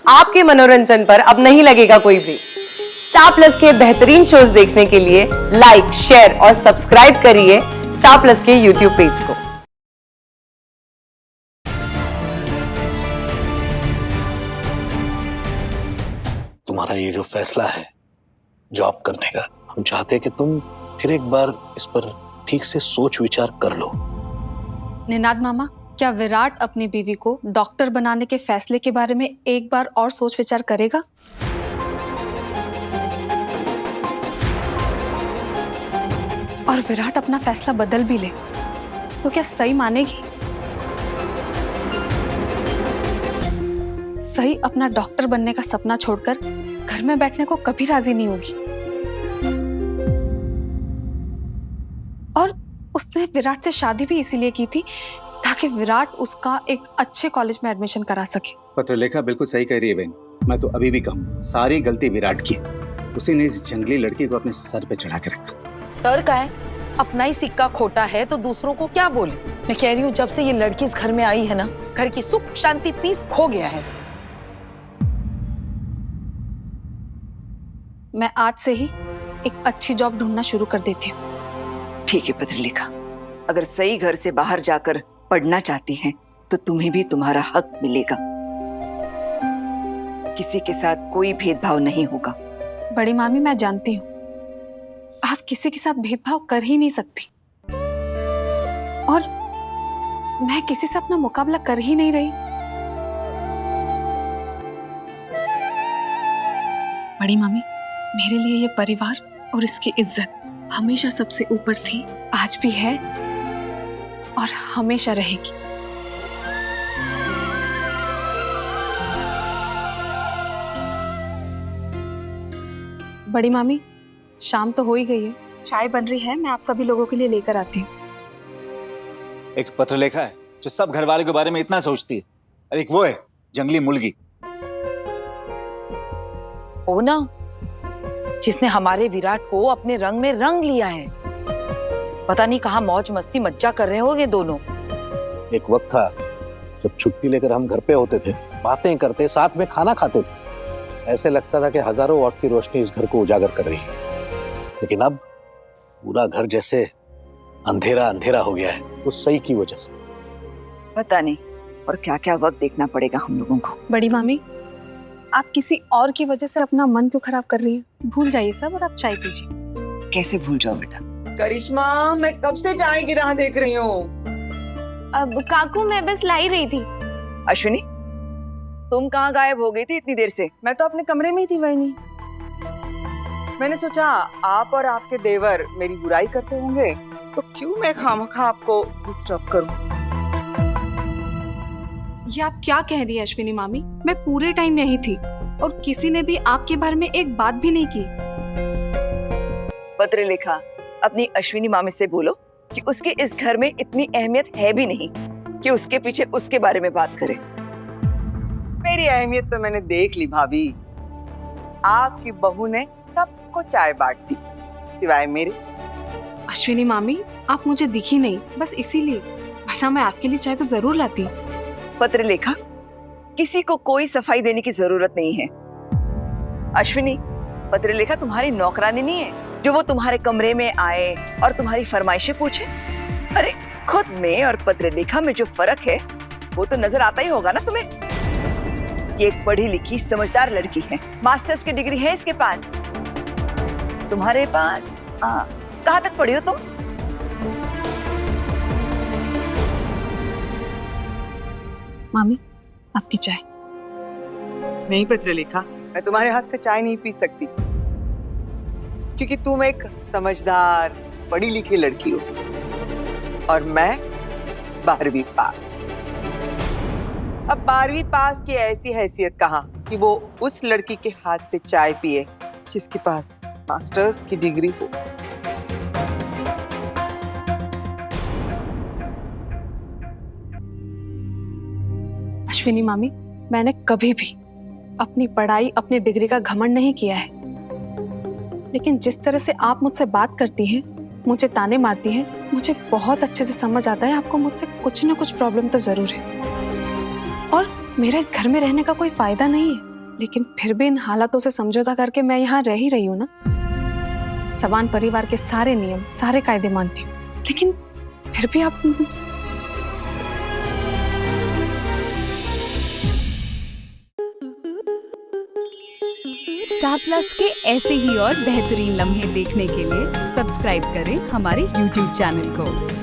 आपके मनोरंजन पर अब नहीं लगेगा कोई ब्रेक। स्टार प्लस के बेहतरीन शोज देखने के लिए लाइक, शेयर और सब्सक्राइब करिए स्टार प्लस के यूट्यूब पेज को। तुम्हारा ये जो फैसला है जॉब करने का, हम चाहते हैं कि तुम फिर एक बार इस पर ठीक से सोच विचार कर लो। निनाद मामा, क्या विराट अपनी बीवी को डॉक्टर बनाने के फैसले के बारे में एक बार और सोच विचार करेगा? और विराट अपना फैसला बदल भी ले तो क्या सही मानेगी? सही अपना डॉक्टर बनने का सपना छोड़कर घर में बैठने को कभी राजी नहीं होगी। और उसने विराट से शादी भी इसीलिए की थी ताकि विराट उसका एक अच्छे कॉलेज में एडमिशन करा सके। पत्रलेखा बिल्कुल सही कह रही है बहन। मैं तो अभी भी कहूँ, सारी गलती विराट की। उसी ने इस जंगली लड़की को अपने सर पे चढ़ा के रखा। तर्क है, अपना ही सिक्का खोटा है तो दूसरों को क्या बोले। मैं कह रही हूँ, जब से ये लड़की इस घर में आई है ना, घर की सुख शांति पीस खो गया है। मैं आज से ही एक अच्छी जॉब ढूंढना शुरू कर देती हूँ। ठीक है पत्रलेखा, अगर सही घर से बाहर जाकर पढ़ना चाहती हैं तो तुम्हें भी तुम्हारा हक मिलेगा। किसी के साथ कोई भेदभाव नहीं होगा। बड़ी मामी, मैं जानती हूँ आप किसी के साथ भेदभाव कर ही नहीं सकती, और मैं किसी से अपना मुकाबला कर ही नहीं रही। बड़ी मामी, मेरे लिए ये परिवार और इसकी इज्जत हमेशा सबसे ऊपर थी, आज भी है और हमेशा रहेगी। बड़ी मामी, शाम तो हो ही गई है, चाय बन रही है, मैं आप सभी लोगों के लिए लेकर आती हूँ। एक पत्रलेखा है जो सब घर वाले के बारे में इतना सोचती है, और एक वो है जंगली मुर्गी। हो ना, जिसने हमारे विराट को अपने रंग में रंग लिया है। पता नहीं कहाँ मौज मस्ती मज्जा कर रहे होंगे दोनों। एक वक्त था जब छुट्टी लेकर हम घर पे होते थे, बातें करते, साथ में खाना खाते थे। ऐसे लगता था कि हजारों वॉट की रोशनी इस घर को उजागर कर रही है, लेकिन अब पूरा घर जैसे अंधेरा अंधेरा हो गया है, उस सही की वजह से। पता नहीं और क्या क्या वक्त देखना पड़ेगा हम लोगों को। बड़ी मामी, आप किसी और की वजह से अपना मन क्यों खराब कर रही हैं? भूल जाइए सब और आप चाय पीजिए। कैसे भूल जाओ बेटा। करिश्मा, मैं कब से चाय की राह देख रही हूँ। अब काकू, मैं बस ला ही रही थी। अश्विनी, तुम कहाँ गायब हो गई थी इतनी देर से? मैं तो अपने कमरे में ही थी वहीनी। मैंने सोचा आप और आपके देवर मेरी बुराई करते होंगे, तो क्यों मैं खामखा आपको डिस्टर्ब करूं। ये आप क्या कह रही है अश्विनी मामी? मैं पूरे टाइम यही थी और किसी ने भी आपके बारे में एक बात भी नहीं की। पत्रलेखा, अपनी अश्विनी मामी से बोलो कि उसके इस घर में इतनी अहमियत है भी नहीं कि उसके पीछे उसके बारे में बात करे। मेरी अहमियत तो मैंने देख ली भाभी। आपकी बहू ने सबको चाय बांट दी, सिवाय मेरे। अश्विनी मामी, आप मुझे दिखी नहीं, बस इसीलिए, वरना मैं आपके लिए चाय तो जरूर लाती। पत्रलेखा, किसी को कोई सफाई देने की जरूरत नहीं है। अश्विनी, पत्रलेखा तुम्हारी नौकरानी नहीं है जो वो तुम्हारे कमरे में आए और तुम्हारी फरमाइशें पूछे। अरे खुद में और पत्रलेखा में जो फर्क है वो तो नजर आता ही होगा ना तुम्हें। ये एक पढ़ी लिखी समझदार लड़की है, मास्टर्स की डिग्री है इसके पास। तुम्हारे पास कहाँ तक पढ़ी हो तुम? मामी, आपकी चाय। नहीं पत्रलेखा, मैं तुम्हारे हाथ से चाय नहीं पी सकती, क्योंकि तुम एक समझदार पढ़ी लिखी लड़की हो और मैं 12वीं पास। अब 12वीं पास की ऐसी हैसियत कहाँ कि वो उस लड़की के हाथ से चाय पिए जिसके पास मास्टर्स की डिग्री हो। अश्विनी मामी, मैंने कभी भी अपनी पढ़ाई, अपनी डिग्री का घमंड नहीं किया है, लेकिन जिस तरह से आप मुझसे बात करती हैं, मुझे ताने मारती हैं, मुझे बहुत अच्छे से समझ आता है आपको मुझसे कुछ ना कुछ प्रॉब्लम तो जरूर है। और मेरा इस घर में रहने का कोई फायदा नहीं है। लेकिन फिर भी इन हालातों से समझौता करके मैं यहाँ रह ही रही हूँ ना। सवान परिवार के सारे नियम, सारे कायदे मानती हूँ, लेकिन फिर भी आप मुझसे स्टार प्लस के ऐसे ही और बेहतरीन लम्हे देखने के लिए सब्सक्राइब करें हमारे YouTube चैनल को।